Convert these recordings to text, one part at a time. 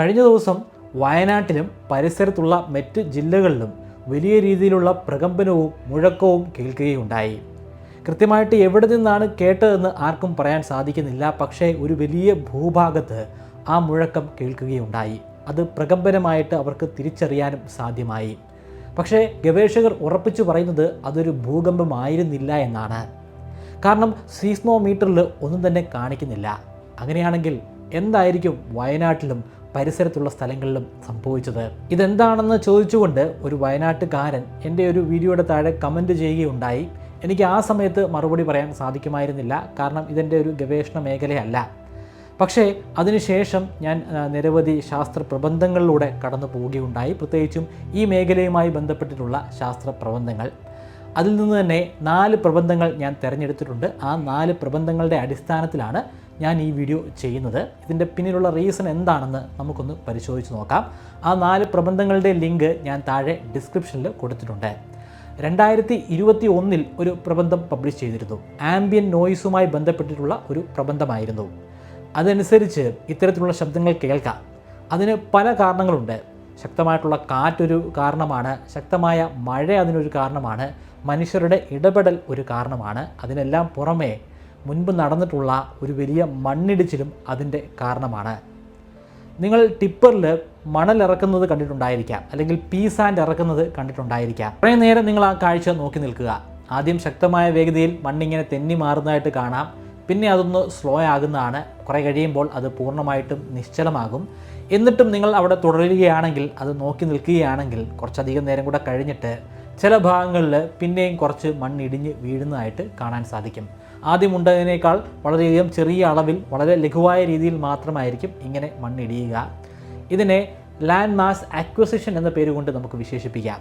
കഴിഞ്ഞ ദിവസം വയനാട്ടിലും പരിസരത്തുള്ള മറ്റ് ജില്ലകളിലും വലിയ രീതിയിലുള്ള പ്രകമ്പനവും മുഴക്കവും കേൾക്കുകയുണ്ടായി. കൃത്യമായിട്ട് എവിടെ നിന്നാണ് കേട്ടതെന്ന് ആർക്കും പറയാൻ സാധിക്കുന്നില്ല. പക്ഷേ ഒരു വലിയ ഭൂഭാഗത്ത് ആ മുഴക്കം കേൾക്കുകയുണ്ടായി. അത് പ്രകമ്പനമായിട്ട് അവർക്ക് തിരിച്ചറിയാനും സാധ്യമായി. പക്ഷേ ഗവേഷകർ ഉറപ്പിച്ചു പറയുന്നത് അതൊരു ഭൂകമ്പമായിരുന്നില്ല എന്നാണ്. കാരണം സീസ്മോമീറ്ററിൽ ഒന്നും തന്നെ കാണിക്കുന്നില്ല. അങ്ങനെയാണെങ്കിൽ എന്തായിരിക്കും വയനാട്ടിലും പരിസരത്തുള്ള സ്ഥലങ്ങളിലും സംഭവിച്ചത്? ഇതെന്താണെന്ന് ചോദിച്ചുകൊണ്ട് ഒരു വയനാട്ടുകാരൻ എൻ്റെ ഒരു വീഡിയോയുടെ താഴെ കമൻറ്റ് ചെയ്യുകയുണ്ടായി. എനിക്ക് ആ സമയത്ത് മറുപടി പറയാൻ സാധിക്കുമായിരുന്നില്ല. കാരണം ഇതെൻ്റെ ഒരു ഗവേഷണ മേഖലയല്ല. പക്ഷേ അതിനുശേഷം ഞാൻ നിരവധി ശാസ്ത്ര പ്രബന്ധങ്ങളിലൂടെ കടന്നു പോവുകയുണ്ടായി. പ്രത്യേകിച്ചും ഈ മേഖലയുമായി ബന്ധപ്പെട്ടിട്ടുള്ള ശാസ്ത്ര പ്രബന്ധങ്ങൾ. അതിൽ നിന്ന് തന്നെ 4 പ്രബന്ധങ്ങൾ ഞാൻ തിരഞ്ഞെടുത്തിട്ടുണ്ട്. ആ 4 പ്രബന്ധങ്ങളുടെ അടിസ്ഥാനത്തിലാണ് ഞാൻ ഈ വീഡിയോ ചെയ്യുന്നത്. ഇതിൻ്റെ പിന്നിലുള്ള റീസൺ എന്താണെന്ന് നമുക്കൊന്ന് പരിശോധിച്ച് നോക്കാം. ആ 4 പ്രബന്ധങ്ങളുടെ ലിങ്ക് ഞാൻ താഴെ ഡിസ്ക്രിപ്ഷനിൽ കൊടുത്തിട്ടുണ്ട്. 2021 ഒരു പ്രബന്ധം പബ്ലിഷ് ചെയ്തിരുന്നു. ആംബിയൻ നോയ്സുമായി ബന്ധപ്പെട്ടിട്ടുള്ള ഒരു പ്രബന്ധമായിരുന്നു. അതനുസരിച്ച് ഇത്തരത്തിലുള്ള ശബ്ദങ്ങൾ കേൾക്കാം. അതിന് പല കാരണങ്ങളുണ്ട്. ശക്തമായിട്ടുള്ള കാറ്റൊരു കാരണമാണ്, ശക്തമായ മഴ അതിനൊരു കാരണമാണ്, മനുഷ്യരുടെ ഇടപെടൽ ഒരു കാരണമാണ്. അതിനെല്ലാം പുറമേ മുൻപ് നടന്നിട്ടുള്ള ഒരു വലിയ മണ്ണിടിച്ചിലും അതിൻ്റെ കാരണമാണ്. നിങ്ങൾ ടിപ്പറിൽ മണൽ ഇറക്കുന്നത് കണ്ടിട്ടുണ്ടായിരിക്കാം, അല്ലെങ്കിൽ പീ സാൻഡ് ഇറക്കുന്നത് കണ്ടിട്ടുണ്ടായിരിക്കാം. കുറേ നേരം നിങ്ങൾ ആ കാഴ്ച നോക്കി നിൽക്കുക. ആദ്യം ശക്തമായ വേഗതയിൽ മണ്ണിങ്ങനെ തെന്നി മാറുന്നതായിട്ട് കാണാം. പിന്നെ അതൊന്ന് സ്ലോ ആകുന്നതാണ്. കുറേ കഴിയുമ്പോൾ അത് പൂർണ്ണമായിട്ടും നിശ്ചലമാകും. എന്നിട്ടും നിങ്ങൾ അവിടെ തുടരുകയാണെങ്കിൽ, അത് നോക്കി നിൽക്കുകയാണെങ്കിൽ കുറച്ചധികം നേരം കൂടെ കഴിഞ്ഞിട്ട് ചില ഭാഗങ്ങളിൽ പിന്നെയും കുറച്ച് മണ്ണിടിഞ്ഞ് വീഴുന്നതായിട്ട് കാണാൻ സാധിക്കും. ആദ്യം ഉണ്ടായതിനേക്കാൾ വളരെയധികം ചെറിയ അളവിൽ വളരെ ലഘുവായ രീതിയിൽ മാത്രമായിരിക്കും ഇങ്ങനെ മണ്ണിടിയുക. ഇതിനെ ലാൻഡ് മാസ് അക്വസിഷൻ എന്ന പേര് കൊണ്ട് നമുക്ക് വിശേഷിപ്പിക്കാം.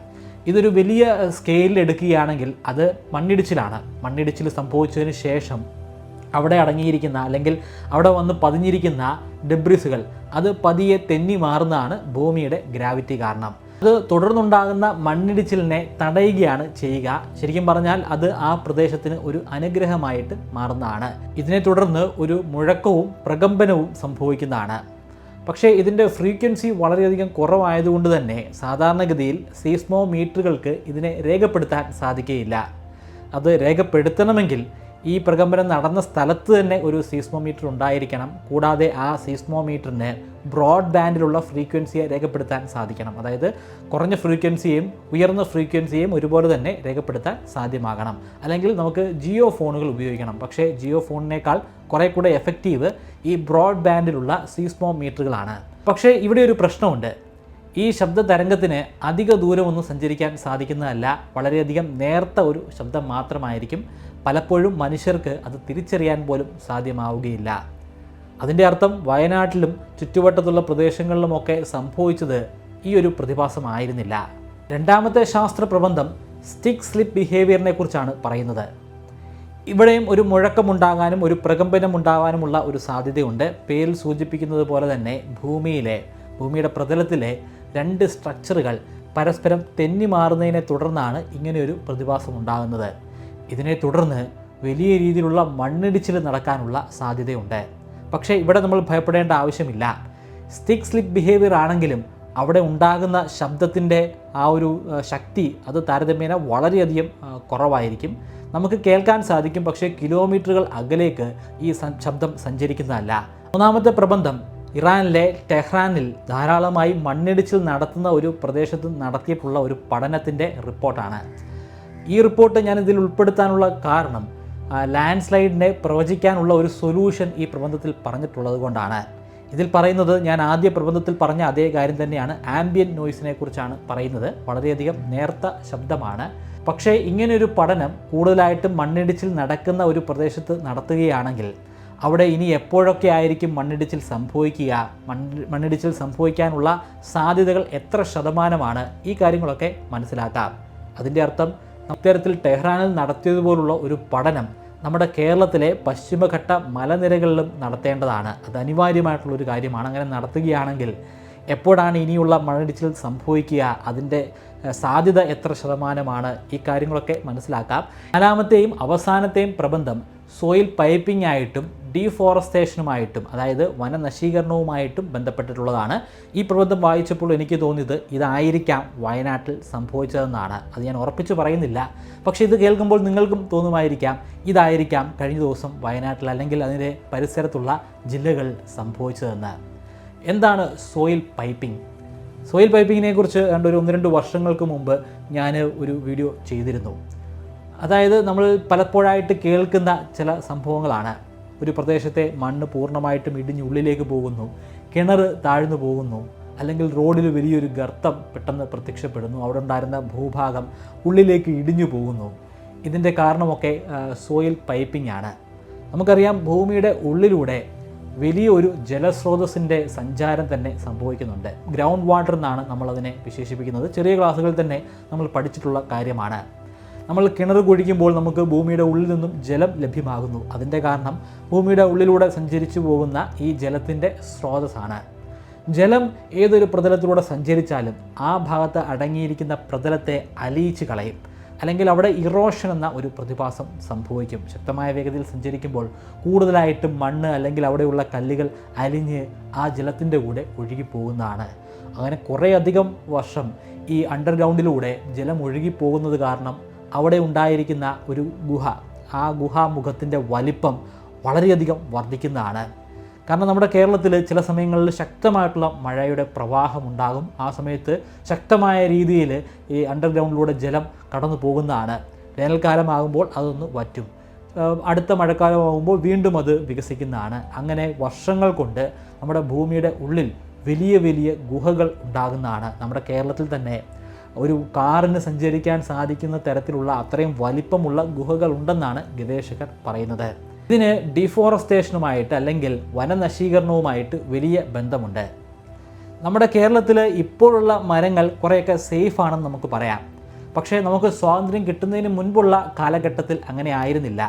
ഇതൊരു വലിയ സ്കെയിലിൽ എടുക്കുകയാണെങ്കിൽ അത് മണ്ണിടിച്ചിലാണ്. മണ്ണിടിച്ചിൽ സംഭവിച്ചതിന് ശേഷം അവിടെ അടങ്ങിയിരിക്കുന്ന, അല്ലെങ്കിൽ അവിടെ വന്ന് പതിഞ്ഞിരിക്കുന്ന ഡെബ്രിസുകൾ അത് പതിയെ തെന്നി മാറുന്നതാണ് ഭൂമിയുടെ ഗ്രാവിറ്റി കാരണം. അത് തുടർന്നുണ്ടാകുന്ന മണ്ണിടിച്ചിലിനെ തടയുകയാണ് ചെയ്യുക. ശരിക്കും പറഞ്ഞാൽ അത് ആ പ്രദേശത്തിന് ഒരു അനുഗ്രഹമായിട്ട് മാറുന്നതാണ്. ഇതിനെ തുടർന്ന് ഒരു മുഴക്കവും പ്രകമ്പനവും സംഭവിക്കുന്നതാണ്. പക്ഷേ ഇതിൻ്റെ ഫ്രീക്വൻസി വളരെയധികം കുറവായതുകൊണ്ട് തന്നെ സാധാരണഗതിയിൽ സീസ്മോമീറ്ററുകൾക്ക് ഇതിനെ രേഖപ്പെടുത്താൻ സാധിക്കുകയില്ല. അത് രേഖപ്പെടുത്തണമെങ്കിൽ ഈ പ്രകമ്പനം നടന്ന സ്ഥലത്ത് തന്നെ ഒരു സീസ്മോമീറ്റർ ഉണ്ടായിരിക്കണം. കൂടാതെ ആ സീസ്മോമീറ്ററിന് ബ്രോഡ് ബാൻഡിലുള്ള ഫ്രീക്വൻസിയെ രേഖപ്പെടുത്താൻ സാധിക്കണം. അതായത് കുറഞ്ഞ ഫ്രീക്വൻസിയും ഉയർന്ന ഫ്രീക്വൻസിയും ഒരുപോലെ തന്നെ രേഖപ്പെടുത്താൻ സാധ്യമാകണം. അല്ലെങ്കിൽ നമുക്ക് ജിയോ ഫോണുകൾ ഉപയോഗിക്കണം. പക്ഷേ ജിയോ ഫോണിനേക്കാൾ കുറേ കൂടെ എഫക്റ്റീവ് ഈ ബ്രോഡ് ബാൻഡിലുള്ള സീസ്മോമീറ്ററുകളാണ്. പക്ഷേ ഇവിടെ ഒരു പ്രശ്നമുണ്ട്. ഈ ശബ്ദ തരംഗത്തിന് അധിക ദൂരമൊന്നും സഞ്ചരിക്കാൻ സാധിക്കുന്നതല്ല. വളരെയധികം നേർത്ത ഒരു ശബ്ദം മാത്രമായിരിക്കും. പലപ്പോഴും മനുഷ്യർക്ക് അത് തിരിച്ചറിയാൻ പോലും സാധ്യമാവുകയില്ല. അതിൻ്റെ അർത്ഥം വയനാട്ടിലും ചുറ്റുവട്ടത്തുള്ള പ്രദേശങ്ങളിലുമൊക്കെ സംഭവിച്ചത് ഈ ഒരു പ്രതിഭാസമായിരുന്നില്ല. രണ്ടാമത്തെ ശാസ്ത്ര പ്രബന്ധം സ്റ്റിക്ക് സ്ലിപ്പ് ബിഹേവിയറിനെ കുറിച്ചാണ് പറയുന്നത്. ഇവിടെയും ഒരു മുഴക്കമുണ്ടാകാനും ഒരു പ്രകമ്പനം ഉണ്ടാകാനുമുള്ള ഒരു സാധ്യതയുണ്ട്. പേരിൽ സൂചിപ്പിക്കുന്നത് പോലെ തന്നെ ഭൂമിയുടെ പ്രതലത്തിലെ 2 സ്ട്രക്ചറുകൾ പരസ്പരം തെന്നി മാറുന്നതിനെ തുടർന്നാണ് ഇങ്ങനെയൊരു പ്രതിഭാസം ഉണ്ടാകുന്നത്. ഇതിനെ തുടർന്ന് വലിയ രീതിയിലുള്ള മണ്ണിടിച്ചിൽ നടക്കാനുള്ള സാധ്യതയുണ്ട്. പക്ഷേ ഇവിടെ നമ്മൾ ഭയപ്പെടേണ്ട ആവശ്യമില്ല. സ്റ്റിക്ക് സ്ലിപ്പ് ബിഹേവിയർ ആണെങ്കിലും അവിടെ ഉണ്ടാകുന്ന ശബ്ദത്തിൻ്റെ ആ ഒരു ശക്തി അത് താരതമ്യേന വളരെയധികം കുറവായിരിക്കും. നമുക്ക് കേൾക്കാൻ സാധിക്കും, പക്ഷേ കിലോമീറ്ററുകൾ അകലേക്ക് ഈ ശബ്ദം സഞ്ചരിക്കുന്നതല്ല. മൂന്നാമത്തെ പ്രബന്ധം ഇറാനിലെ ടെഹ്റാനിൽ ധാരാളമായി മണ്ണിടിച്ചിൽ നടത്തുന്ന ഒരു പ്രദേശത്ത് നടത്തിയിട്ടുള്ള ഒരു പഠനത്തിൻ്റെ റിപ്പോർട്ടാണ്. ഈ റിപ്പോർട്ട് ഞാനിതിൽ ഉൾപ്പെടുത്താനുള്ള കാരണം ലാൻഡ് സ്ലൈഡിനെ പ്രവചിക്കാനുള്ള ഒരു സൊല്യൂഷൻ ഈ പ്രബന്ധത്തിൽ പറഞ്ഞിട്ടുള്ളത് കൊണ്ടാണ്. ഇതിൽ പറയുന്നത് ഞാൻ ആദ്യ പ്രബന്ധത്തിൽ പറഞ്ഞ അതേ കാര്യം തന്നെയാണ്. ആംബിയൻ നോയ്സിനെ കുറിച്ചാണ് പറയുന്നത്. വളരെയധികം നേർത്ത ശബ്ദമാണ്. പക്ഷേ ഇങ്ങനെയൊരു പഠനം കൂടുതലായിട്ടും മണ്ണിടിച്ചിൽ നടക്കുന്ന ഒരു പ്രദേശത്ത് നടത്തുകയാണെങ്കിൽ അവിടെ ഇനി എപ്പോഴൊക്കെ ആയിരിക്കും മണ്ണിടിച്ചിൽ സംഭവിക്കുക, മണ്ണിടിച്ചിൽ സംഭവിക്കാനുള്ള സാധ്യതകൾ എത്ര ശതമാനമാണ്, ഈ കാര്യങ്ങളൊക്കെ മനസ്സിലാക്കാം. അതിൻ്റെ അർത്ഥം ഇത്തരത്തിൽ ടെഹ്റാനിൽ നടത്തിയതുപോലുള്ള ഒരു പഠനം നമ്മുടെ കേരളത്തിലെ പശ്ചിമഘട്ട മലനിരകളിലും നടത്തേണ്ടതാണ്. അത് അനിവാര്യമായിട്ടുള്ളൊരു കാര്യമാണ്. അങ്ങനെ നടത്തുകയാണെങ്കിൽ എപ്പോഴാണ് ഇനിയുള്ള മണ്ണിടിച്ചിൽ സംഭവിക്കുക, അതിൻ്റെ സാധ്യത എത്ര ശതമാനമാണ്, ഈ കാര്യങ്ങളൊക്കെ മനസ്സിലാക്കാം. നാലാമത്തെയും അവസാനത്തെയും പ്രബന്ധം സോയിൽ പൈപ്പിംഗ് ആയിട്ടും ഡീഫോറസ്റ്റേഷനുമായിട്ടും അതായത് വനനശീകരണവുമായിട്ടും ബന്ധപ്പെട്ടിട്ടുള്ളതാണ്. ഈ പ്രബന്ധം വായിച്ചപ്പോൾ എനിക്ക് തോന്നിയത് ഇതായിരിക്കാം വയനാട്ടിൽ സംഭവിച്ചതെന്നാണ്. അത് ഞാൻ ഉറപ്പിച്ച് പറയുന്നില്ല, പക്ഷേ ഇത് കേൾക്കുമ്പോൾ നിങ്ങൾക്കും തോന്നുമായിരിക്കാം ഇതായിരിക്കാം കഴിഞ്ഞ ദിവസം വയനാട്ടിൽ അല്ലെങ്കിൽ അതിൻ്റെ പരിസരത്തുള്ള ജില്ലകളിൽ സംഭവിച്ചതെന്ന്. എന്താണ് സോയിൽ പൈപ്പിംഗ്? സോയിൽ പൈപ്പിങ്ങിനെ കുറിച്ച് ഒരു 1-2 വർഷങ്ങൾക്ക് മുമ്പ് ഞാൻ ഒരു വീഡിയോ ചെയ്തിരുന്നു. അതായത് നമ്മൾ പലപ്പോഴായിട്ട് കേൾക്കുന്ന ചില സംഭവങ്ങളാണ്. ഒരു പ്രദേശത്തെ മണ്ണ് പൂർണ്ണമായിട്ടും ഇടിഞ്ഞ് ഉള്ളിലേക്ക് പോകുന്നു, കിണർ താഴ്ന്നു പോകുന്നു, അല്ലെങ്കിൽ റോഡിൽ വലിയൊരു ഗർത്തം പെട്ടെന്ന് പ്രത്യക്ഷപ്പെടുന്നു, അവിടെ ഉണ്ടായിരുന്ന ഭൂഭാഗം ഉള്ളിലേക്ക് ഇടിഞ്ഞു പോകുന്നു. ഇതിൻ്റെ കാരണമൊക്കെ സോയിൽ പൈപ്പിംഗ് ആണ്. നമുക്കറിയാം ഭൂമിയുടെ ഉള്ളിലൂടെ വലിയൊരു ജലസ്രോതസ്സിൻ്റെ സഞ്ചാരം തന്നെ സംഭവിക്കുന്നുണ്ട്. ഗ്രൗണ്ട് വാട്ടർ എന്നാണ് നമ്മളതിനെ വിശേഷിപ്പിക്കുന്നത്. ചെറിയ ക്ലാസ്സുകളിൽ തന്നെ നമ്മൾ പഠിച്ചിട്ടുള്ള കാര്യമാണ്. നമ്മൾ കിണർ കുഴിക്കുമ്പോൾ നമുക്ക് ഭൂമിയുടെ ഉള്ളിൽ നിന്നും ജലം ലഭ്യമാകുന്നു. അതിൻ്റെ കാരണം ഭൂമിയുടെ ഉള്ളിലൂടെ സഞ്ചരിച്ചു പോകുന്ന ഈ ജലത്തിൻ്റെ സ്രോതസ്സാണ്. ജലം ഏതൊരു പ്രതലത്തിലൂടെ സഞ്ചരിച്ചാലും ആ ഭാഗത്ത് അടങ്ങിയിരിക്കുന്ന പ്രതലത്തെ അലിയിച്ച് കളയും, അല്ലെങ്കിൽ അവിടെ ഇറോഷൻ എന്ന ഒരു പ്രതിഭാസം സംഭവിക്കും. ശക്തമായ വേഗതയിൽ സഞ്ചരിക്കുമ്പോൾ കൂടുതലായിട്ടും മണ്ണ് അല്ലെങ്കിൽ അവിടെയുള്ള കല്ലുകൾ അലിഞ്ഞ് ആ ജലത്തിൻ്റെ കൂടെ ഒഴുകിപ്പോകുന്നതാണ്. അങ്ങനെ കുറേയധികം വർഷം ഈ അണ്ടർഗ്രൗണ്ടിലൂടെ ജലം ഒഴുകിപ്പോകുന്നത് കാരണം അവിടെ ഉണ്ടായിരിക്കുന്ന ഒരു ഗുഹ, ആ ഗുഹാമുഖത്തിൻ്റെ വലിപ്പം വളരെയധികം വർദ്ധിക്കുന്നതാണ്. കാരണം നമ്മുടെ കേരളത്തിൽ ചില സമയങ്ങളിൽ ശക്തമായിട്ടുള്ള മഴയുടെ പ്രവാഹം ഉണ്ടാകും. ആ സമയത്ത് ശക്തമായ രീതിയിൽ ഈ അണ്ടർഗ്രൗണ്ടിലൂടെ ജലം കടന്നു പോകുന്നതാണ്. വേനൽക്കാലമാകുമ്പോൾ അതൊന്ന് വറ്റും, അടുത്ത മഴക്കാലമാകുമ്പോൾ വീണ്ടും അത് വികസിക്കുന്നതാണ്. അങ്ങനെ വർഷങ്ങൾ കൊണ്ട് നമ്മുടെ ഭൂമിയുടെ ഉള്ളിൽ വലിയ വലിയ ഗുഹകൾ ഉണ്ടാകുന്നതാണ്. നമ്മുടെ കേരളത്തിൽ തന്നെ ഒരു കാറിന് സഞ്ചരിക്കാൻ സാധിക്കുന്ന തരത്തിലുള്ള അത്രയും വലിപ്പമുള്ള ഗുഹകൾ ഉണ്ടെന്നാണ് ഗവേഷകർ പറയുന്നത്. ഇതിന് ഡീഫോറസ്റ്റേഷനുമായിട്ട് അല്ലെങ്കിൽ വനനശീകരണവുമായിട്ട് വലിയ ബന്ധമുണ്ട്. നമ്മുടെ കേരളത്തിൽ ഇപ്പോഴുള്ള മരങ്ങൾ കുറേയൊക്കെ സേഫ് ആണെന്ന് നമുക്ക് പറയാം. പക്ഷേ നമുക്ക് സ്വാതന്ത്ര്യം കിട്ടുന്നതിന് മുൻപുള്ള കാലഘട്ടത്തിൽ അങ്ങനെ ആയിരുന്നില്ല.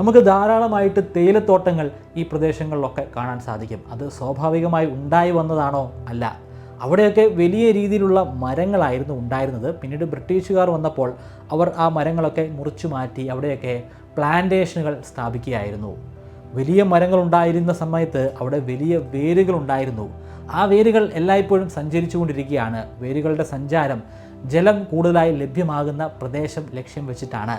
നമുക്ക് ധാരാളമായിട്ട് തേയിലത്തോട്ടങ്ങൾ ഈ പ്രദേശങ്ങളിലൊക്കെ കാണാൻ സാധിക്കും. അത് സ്വാഭാവികമായി ഉണ്ടായി വന്നതാണോ? അല്ല. അവിടെയൊക്കെ വലിയ രീതിയിലുള്ള മരങ്ങളായിരുന്നു ഉണ്ടായിരുന്നത്. പിന്നീട് ബ്രിട്ടീഷുകാർ വന്നപ്പോൾ അവർ ആ മരങ്ങളൊക്കെ മുറിച്ചു മാറ്റി അവിടെയൊക്കെ പ്ലാന്റേഷനുകൾ സ്ഥാപിക്കുകയായിരുന്നു. വലിയ മരങ്ങൾ ഉണ്ടായിരുന്ന സമയത്ത് അവിടെ വലിയ വേരുകൾ ഉണ്ടായിരുന്നു. ആ വേരുകൾ എല്ലായ്പ്പോഴും സഞ്ചരിച്ചു കൊണ്ടിരിക്കുകയാണ്. വേരുകളുടെ സഞ്ചാരം ജലം കൂടുതലായി ലഭ്യമാകുന്ന പ്രദേശം ലക്ഷ്യം വെച്ചിട്ടാണ്.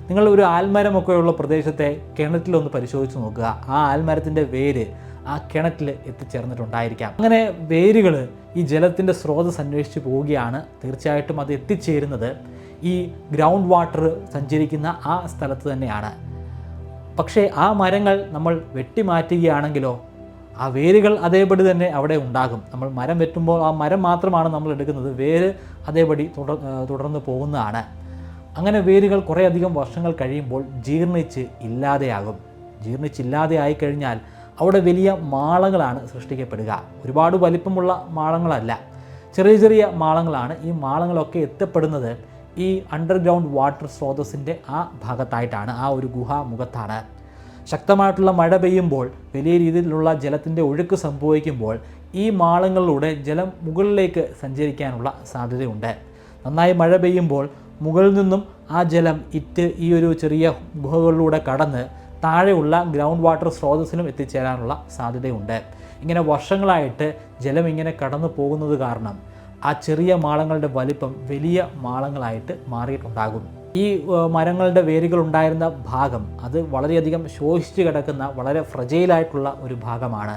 നിങ്ങൾ ഒരു ആൽമരമൊക്കെയുള്ള പ്രദേശത്തെ കിണറ്റിലൊന്ന് പരിശോധിച്ച് നോക്കുക. ആ ആൽമരത്തിൻ്റെ വേര് ആ കിണറ്റിൽ എത്തിച്ചേർന്നിട്ടുണ്ടായിരിക്കാം. അങ്ങനെ വേരുകൾ ഈ ജലത്തിൻ്റെ സ്രോതസ് അന്വേഷിച്ച് പോവുകയാണ്. തീർച്ചയായിട്ടും അത് എത്തിച്ചേരുന്നത് ഈ ഗ്രൗണ്ട് വാട്ടർ സഞ്ചരിക്കുന്ന ആ സ്ഥലത്ത് തന്നെയാണ്. പക്ഷേ ആ മരങ്ങൾ നമ്മൾ വെട്ടിമാറ്റുകയാണെങ്കിലോ ആ വേരുകൾ അതേപടി തന്നെ അവിടെ ഉണ്ടാകും. നമ്മൾ മരം വെട്ടുമ്പോൾ ആ മരം മാത്രമാണ് നമ്മൾ എടുക്കുന്നത്, വേര് അതേപടി തുടർന്ന് പോകുന്നതാണ്. അങ്ങനെ വേരുകൾ കുറേയധികം വർഷങ്ങൾ കഴിയുമ്പോൾ ജീർണിച്ച് ഇല്ലാതെയാകും. ജീർണിച്ചില്ലാതെയായി കഴിഞ്ഞാൽ അവിടെ വലിയ മാളങ്ങളാണ് സൃഷ്ടിക്കപ്പെടുക. ഒരുപാട് വലിപ്പമുള്ള മാളങ്ങളല്ല, ചെറിയ ചെറിയ മാളങ്ങളാണ്. ഈ മാളങ്ങളൊക്കെ എത്തപ്പെടുന്നത് ഈ അണ്ടർഗ്രൗണ്ട് വാട്ടർ സ്രോതസ്സിൻ്റെ ആ ഭാഗത്തായിട്ടാണ്, ആ ഒരു ഗുഹാമുഖത്താണ്. ശക്തമായിട്ടുള്ള മഴ പെയ്യുമ്പോൾ വലിയ രീതിയിലുള്ള ജലത്തിൻ്റെ ഒഴുക്ക് സംഭവിക്കുമ്പോൾ ഈ മാളങ്ങളിലൂടെ ജലം മുകളിലേക്ക് സഞ്ചരിക്കാനുള്ള സാധ്യതയുണ്ട്. നന്നായി മഴ പെയ്യുമ്പോൾ മുകളിൽ നിന്നും ആ ജലം ഈ ഒരു ചെറിയ ഗുഹകളിലൂടെ കടന്ന് താഴെയുള്ള ഗ്രൗണ്ട് വാട്ടർ സ്രോതസ്സിലും എത്തിച്ചേരാനുള്ള സാധ്യതയുണ്ട്. ഇങ്ങനെ വർഷങ്ങളായിട്ട് ജലം ഇങ്ങനെ കടന്നു പോകുന്നത് കാരണം ആ ചെറിയ മാളങ്ങളുടെ വലിപ്പം വലിയ മാളങ്ങളായിട്ട് മാറിയിട്ടുണ്ടാകും. ഈ മരങ്ങളുടെ വേരുകൾ ഉണ്ടായിരുന്ന ഭാഗം അത് വളരെയധികം ശോഷിച്ച് കിടക്കുന്ന വളരെ ഫ്രജൈലായിട്ടുള്ള ഒരു ഭാഗമാണ്.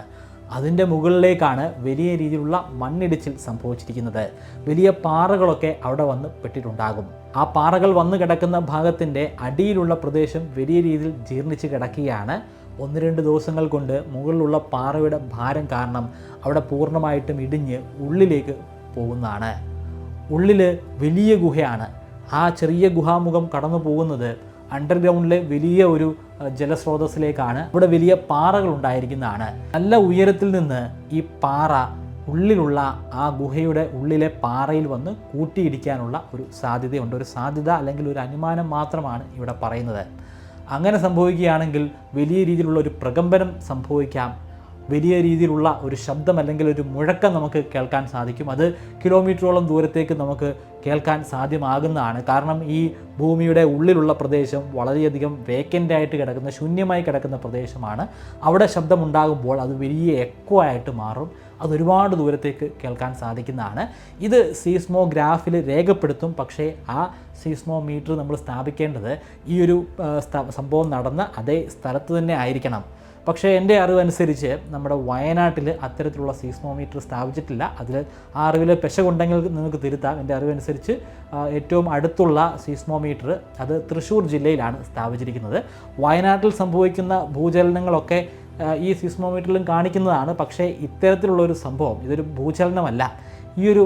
അതിൻ്റെ മുകളിലേക്കാണ് വലിയ രീതിയിലുള്ള മണ്ണിടിച്ചിൽ സംഭവിച്ചിരിക്കുന്നത്. വലിയ പാറകളൊക്കെ അവിടെ വന്ന് പെട്ടിട്ടുണ്ടാകും. ആ പാറകൾ വന്ന് കിടക്കുന്ന ഭാഗത്തിൻ്റെ അടിയിലുള്ള പ്രദേശം വലിയ രീതിയിൽ ജീർണിച്ച് കിടക്കുകയാണ്. 1-2 ദിവസങ്ങൾ കൊണ്ട് മുകളിലുള്ള പാറയുടെ ഭാരം കാരണം അവിടെ പൂർണ്ണമായിട്ടും ഇടിഞ്ഞ് ഉള്ളിലേക്ക് പോകുന്നതാണ്. ഉള്ളിൽ വലിയ ഗുഹയാണ്. ആ ചെറിയ ഗുഹാമുഖം കടന്നു പോകുന്നത് അണ്ടർഗ്രൗണ്ടിലെ വലിയ ഒരു ജലസ്രോതസ്സിലേക്കാണ്. ഇവിടെ വലിയ പാറകൾ ഉണ്ടായിരിക്കുന്നതാണ്. നല്ല ഉയരത്തിൽ നിന്ന് ഈ പാറ ഉള്ളിലുള്ള ആ ഗുഹയുടെ ഉള്ളിലെ പാറയിൽ വന്ന് കൂട്ടിയിടിക്കാനുള്ള ഒരു സാധ്യതയുണ്ട്. ഒരു സാധ്യത അല്ലെങ്കിൽ ഒരു അനുമാനം മാത്രമാണ് ഇവിടെ പറയുന്നത്. അങ്ങനെ സംഭവിക്കുകയാണെങ്കിൽ വലിയ രീതിയിലുള്ള ഒരു പ്രകമ്പനം സംഭവിക്കാം. വലിയ രീതിയിലുള്ള ഒരു ശബ്ദം അല്ലെങ്കിൽ ഒരു മുഴക്കം നമുക്ക് കേൾക്കാൻ സാധിക്കും. അത് കിലോമീറ്ററോളം ദൂരത്തേക്ക് നമുക്ക് കേൾക്കാൻ സാധ്യമാകുന്നതാണ്. കാരണം ഈ ഭൂമിയുടെ ഉള്ളിലുള്ള പ്രദേശം വളരെയധികം വേക്കൻ്റായിട്ട് കിടക്കുന്ന, ശൂന്യമായി കിടക്കുന്ന പ്രദേശമാണ്. അവിടെ ശബ്ദമുണ്ടാകുമ്പോൾ അത് വലിയ എക്കോ ആയിട്ട് മാറും. അതൊരുപാട് ദൂരത്തേക്ക് കേൾക്കാൻ സാധിക്കുന്നതാണ്. ഇത് സീസ്മോഗ്രാഫിൽ രേഖപ്പെടുത്തും. പക്ഷേ ആ സീസ്മോമീറ്റർ നമ്മൾ സ്ഥാപിക്കേണ്ടത് ഈ ഒരു സംഭവം നടന്ന അതേ സ്ഥലത്ത് തന്നെ ആയിരിക്കണം. പക്ഷേ എൻ്റെ അറിവനുസരിച്ച് നമ്മുടെ വയനാട്ടിൽ അത്തരത്തിലുള്ള സീസ്മോമീറ്റർ സ്ഥാപിച്ചിട്ടില്ല. അതിൽ ആ അറിവിൽ പെശകുണ്ടെങ്കിൽ നിങ്ങൾക്ക് തിരുത്താം. എൻ്റെ അറിവനുസരിച്ച് ഏറ്റവും അടുത്തുള്ള സീസ്മോമീറ്റർ അത് തൃശ്ശൂർ ജില്ലയിലാണ് സ്ഥാപിച്ചിരിക്കുന്നത്. വയനാട്ടിൽ സംഭവിക്കുന്ന ഭൂചലനങ്ങളൊക്കെ ഈ സീസ്മോമീറ്ററിലും കാണിക്കുന്നതാണ്. പക്ഷേ ഇത്തരത്തിലുള്ളൊരു സംഭവം, ഇതൊരു ഭൂചലനമല്ല. ഈ ഒരു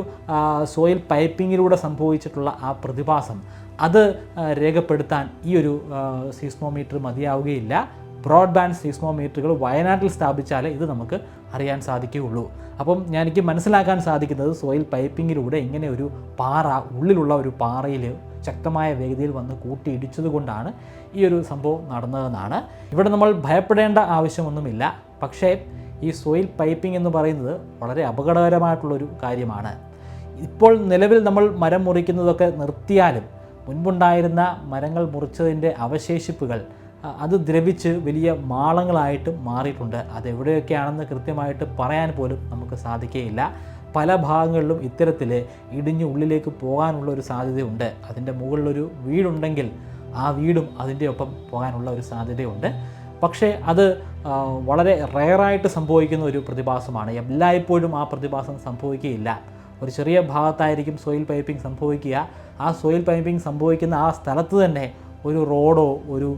സോയിൽ പൈപ്പിങ്ങിലൂടെ സംഭവിച്ചിട്ടുള്ള ആ പ്രതിഭാസം അത് രേഖപ്പെടുത്താൻ ഈ ഒരു സീസ്മോമീറ്റർ മതിയാവുകയില്ല. ബ്രോഡ്ബാൻഡ് സീസ്മോമീറ്ററുകൾ വയനാട്ടിൽ സ്ഥാപിച്ചാലേ ഇത് നമുക്ക് അറിയാൻ സാധിക്കുകയുള്ളൂ. അപ്പം എനിക്ക് മനസ്സിലാക്കാൻ സാധിക്കുന്നത് സോയിൽ പൈപ്പിങ്ങിലൂടെ ഇങ്ങനെ ഒരു പാറ, ഉള്ളിലുള്ള ഒരു പാറയിൽ ശക്തമായ വേഗതയിൽ വന്ന് കൂട്ടിയിടിച്ചത് കൊണ്ടാണ് ഈ ഒരു സംഭവം നടന്നതെന്നാണ്. ഇവിടെ നമ്മൾ ഭയപ്പെടേണ്ട ആവശ്യമൊന്നുമില്ല. പക്ഷേ ഈ സോയിൽ പൈപ്പിംഗ് എന്ന് പറയുന്നത് വളരെ അപകടകരമായിട്ടുള്ളൊരു കാര്യമാണ്. ഇപ്പോൾ നിലവിൽ നമ്മൾ മരം മുറിക്കുന്നതൊക്കെ നിർത്തിയാലും മുൻപുണ്ടായിരുന്ന മരങ്ങൾ മുറിച്ചതിൻ്റെ അവശേഷിപ്പുകൾ അത് ദ്രവിച്ച് വലിയ മാളങ്ങളായിട്ട് മാറിയിട്ടുണ്ട്. അതെവിടെയൊക്കെയാണെന്ന് കൃത്യമായിട്ട് പറയാൻ പോലും നമുക്ക് സാധിക്കുകയില്ല. പല ഭാഗങ്ങളിലും ഇത്തരത്തിൽ ഇടിഞ്ഞ് ഉള്ളിലേക്ക് പോകാനുള്ള ഒരു സാധ്യതയുണ്ട്. അതിൻ്റെ മുകളിലൊരു വീടുണ്ടെങ്കിൽ ആ വീടും അതിൻ്റെ ഒപ്പം പോകാനുള്ള ഒരു സാധ്യതയുണ്ട്. പക്ഷേ അത് വളരെ റെയറായിട്ട് സംഭവിക്കുന്ന ഒരു പ്രതിഭാസമാണ്. എല്ലായ്പ്പോഴും ആ പ്രതിഭാസം സംഭവിക്കുകയില്ല. ഒരു ചെറിയ ഭാഗത്തായിരിക്കും സോയിൽ പൈപ്പിംഗ് സംഭവിക്കുക. ആ സോയിൽ പൈപ്പിംഗ് സംഭവിക്കുന്ന ആ സ്ഥലത്ത് തന്നെ ഒരു റോഡോ ഒരു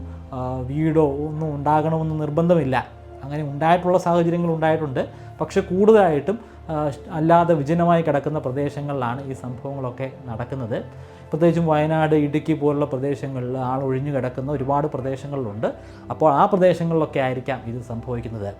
വീടോ ഒന്നും ഉണ്ടാകണമെന്ന് നിർബന്ധമില്ല. അങ്ങനെ ഉണ്ടായിട്ടുള്ള സാഹചര്യങ്ങൾ ഉണ്ടായിട്ടുണ്ട്. പക്ഷേ കൂടുതലായിട്ടും അല്ലാതെ വിജനമായി കിടക്കുന്ന പ്രദേശങ്ങളിലാണ് ഈ സംഭവങ്ങളൊക്കെ നടക്കുന്നത്. പ്രത്യേകിച്ചും വയനാട്, ഇടുക്കി പോലുള്ള പ്രദേശങ്ങളിൽ ആളൊഴിഞ്ഞു കിടക്കുന്ന ഒരുപാട് പ്രദേശങ്ങളിലുണ്ട്. അപ്പോൾ ആ പ്രദേശങ്ങളിലൊക്കെ ആയിരിക്കാം ഇത് സംഭവിക്കുന്നത്.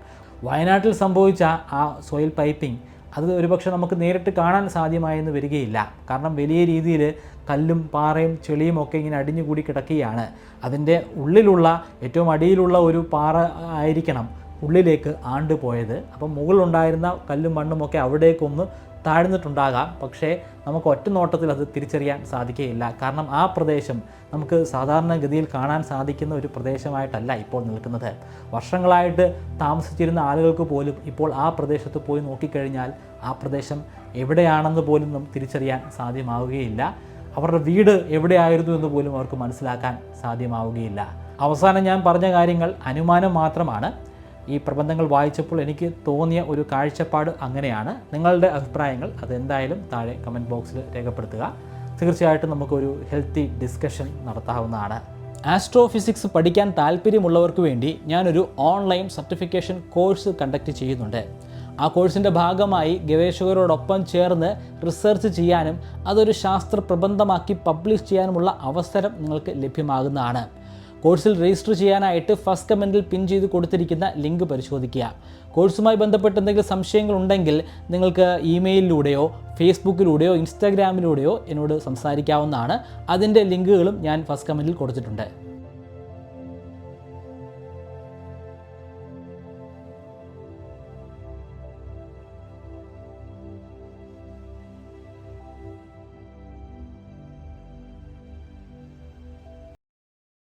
വയനാട്ടിൽ സംഭവിച്ച ആ സോയിൽ പൈപ്പിംഗ് അത് ഒരുപക്ഷെ നമുക്ക് നേരിട്ട് കാണാൻ സാധ്യമായെന്ന് വരികയില്ല. കാരണം വലിയ രീതിയിൽ കല്ലും പാറയും ചെളിയും ഒക്കെ ഇങ്ങനെ അടിഞ്ഞുകൂടി കിടക്കുകയാണ്. അതിൻ്റെ ഉള്ളിലുള്ള ഏറ്റവും അടിയിലുള്ള ഒരു പാറ ആയിരിക്കണം ഉള്ളിലേക്ക് ആണ്ടുപോയത്. അപ്പം മുകളിലുണ്ടായിരുന്ന കല്ലും മണ്ണുമൊക്കെ അവിടേക്കൊന്ന് താഴ്ന്നിട്ടുണ്ടാകാം. പക്ഷേ നമുക്ക് ഒറ്റ നോട്ടത്തിൽ അത് തിരിച്ചറിയാൻ സാധിക്കുകയില്ല. കാരണം ആ പ്രദേശം നമുക്ക് സാധാരണഗതിയിൽ കാണാൻ സാധിക്കുന്ന ഒരു പ്രദേശമായിട്ടല്ല ഇപ്പോൾ നിൽക്കുന്നത്. വർഷങ്ങളായിട്ട് താമസിച്ചിരുന്ന ആളുകൾക്ക് പോലും ഇപ്പോൾ ആ പ്രദേശത്ത് പോയി നോക്കിക്കഴിഞ്ഞാൽ ആ പ്രദേശം എവിടെയാണെന്ന് പോലും നമുക്ക് തിരിച്ചറിയാൻ സാധ്യമാവുകയില്ല. അവരുടെ വീട് എവിടെയായിരുന്നു എന്ന് പോലും അവർക്ക് മനസ്സിലാക്കാൻ സാധ്യമാവുകയില്ല. അവസാനം ഞാൻ പറഞ്ഞ കാര്യങ്ങൾ അനുമാനം മാത്രമാണ്. ഈ പ്രബന്ധങ്ങൾ വായിച്ചപ്പോൾ എനിക്ക് തോന്നിയ ഒരു കാഴ്ചപ്പാട് അങ്ങനെയാണ്. നിങ്ങളുടെ അഭിപ്രായങ്ങൾ അതെന്തായാലും താഴെ കമൻറ്റ് ബോക്സിൽ രേഖപ്പെടുത്തുക. തീർച്ചയായിട്ടും നമുക്കൊരു ഹെൽത്തി ഡിസ്കഷൻ നടത്താവുന്നതാണ്. ആസ്ട്രോഫിസിക്സ് പഠിക്കാൻ താല്പര്യമുള്ളവർക്ക് വേണ്ടി ഞാനൊരു ഓൺലൈൻ സർട്ടിഫിക്കേഷൻ കോഴ്സ് കണ്ടക്ട് ചെയ്യുന്നുണ്ട്. ആ കോഴ്സിൻ്റെ ഭാഗമായി ഗവേഷകരോടൊപ്പം ചേർന്ന് റിസർച്ച് ചെയ്യാനും അതൊരു ശാസ്ത്ര പ്രബന്ധമാക്കി പബ്ലിഷ് ചെയ്യാനുമുള്ള അവസരം നിങ്ങൾക്ക് ലഭ്യമാകുന്നതാണ്. കോഴ്സിൽ രജിസ്റ്റർ ചെയ്യാനായിട്ട് ഫസ്റ്റ് കമൻറ്റിൽ പിൻ ചെയ്ത് കൊടുത്തിരിക്കുന്ന ലിങ്ക് പരിശോധിക്കുക. കോഴ്സുമായി ബന്ധപ്പെട്ട് എന്തെങ്കിലും സംശയങ്ങളുണ്ടെങ്കിൽ നിങ്ങൾക്ക് ഇമെയിലിലൂടെയോ ഫേസ്ബുക്കിലൂടെയോ ഇൻസ്റ്റാഗ്രാമിലൂടെയോ എന്നോട് സംസാരിക്കാവുന്നതാണ്. അതിൻ്റെ ലിങ്കുകളും ഞാൻ ഫസ്റ്റ് കമൻറ്റിൽ കൊടുത്തിട്ടുണ്ട്.